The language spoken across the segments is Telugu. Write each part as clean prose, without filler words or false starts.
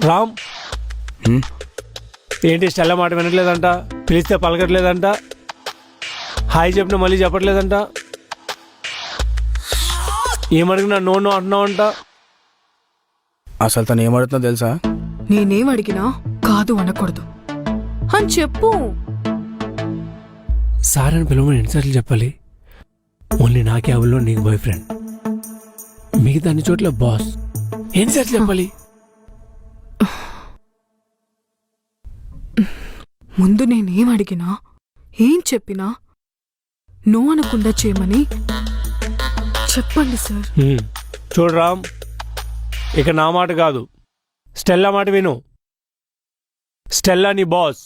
రామ్ ఏంటి స్టెల్ల మాట వినట్లేదంట, పిలిస్తే పలకట్లేదంట, హాయ్ చెప్పిన మళ్ళీ చెప్పట్లేదంట, ఏమడిగినా నో నో అంటున్నావంట. అసలు తను ఏమడుతుందో తెలుసా? నేనేం అడిగినా కాదు అనకూడదు అని చెప్పు. సార్ అని పిలవమని ఎన్నిసార్లు చెప్పాలి? ఓన్లీ నా క్యాబ్లో నీకు బాయ్ ఫ్రెండ్, మిగతా అన్ని చోట్ల బాస్. ఎన్నిసార్లు చెప్పాలి? ముందు నేనేం అడిగినా ఏం చెప్పినా నో అనకుండా చేయమని చెప్పండి సార్. చూడు రామ్, ఇక నా మాట కాదు, స్టెల్లా మాట విను. స్టెల్లా నీ బాస్.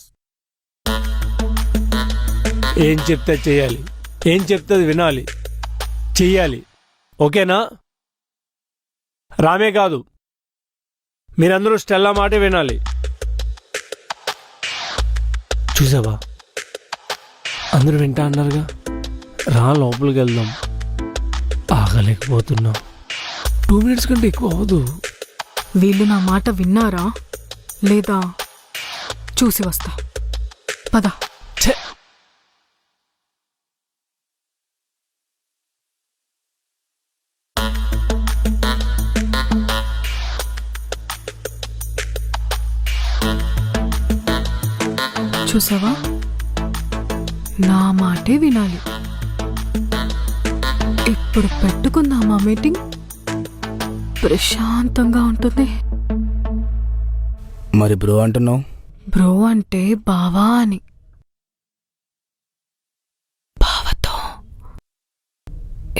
ఏం చెప్తే చేయాలి, ఏం చెప్తే వినాలి, చెయ్యాలి. ఓకేనా? రామే కాదు, మీరందరూ స్టెల్లా మాటే వినాలి. చూసావా, అందరూ వింటా అన్నారుగా. రా లోపలికి వెళ్దాం. ఆగలేకపోతున్నాం. 2 minutes కంటే ఎక్కువ అవదు. వీళ్ళు నా మాట విన్నారా లేదా చూసి వస్తా. పద. చూసావా, నా మాటే వినాలి. ఇప్పుడు పెట్టుకుందామా మీటింగ్? ప్రశాంతంగా ఉంటుంది. మరి బ్రో అంటున్నావు? బ్రో అంటే బావా అని. బావతో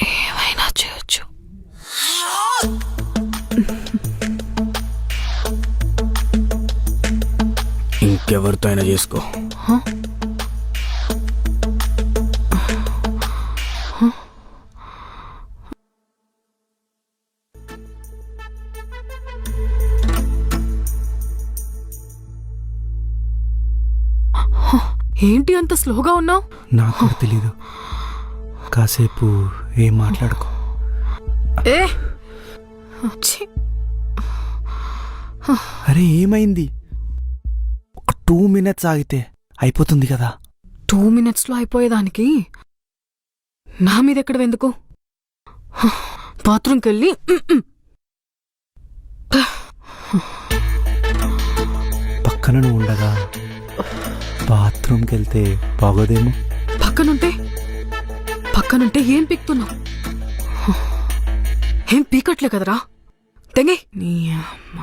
ఏమైనా చేయొచ్చు. ఇంకెవరితో అయినా చేసుకో. ఏంటి అంత స్లోగా ఉన్నావు? నాకు కూడా తెలీదు. కాసేపు ఏం మాట్లాడుకో. ఏ అరే ఏమైంది? ఒక 2 minutes ఆగితే అయిపోతుంది కదా. 2 minutesలో అయిపోయేదానికి నా మీద ఎక్కడ ఎందుకు? బాత్రూమ్కి వెళ్ళి పక్కన నువ్వు ఉండగా బాత్రూమ్కి వెళ్తే బాగోదేమో. పక్కనుంటే ఏం పీక్తున్నావు? ఏం పీకట్లే కదరా. తెంగే నీ అమ్మ.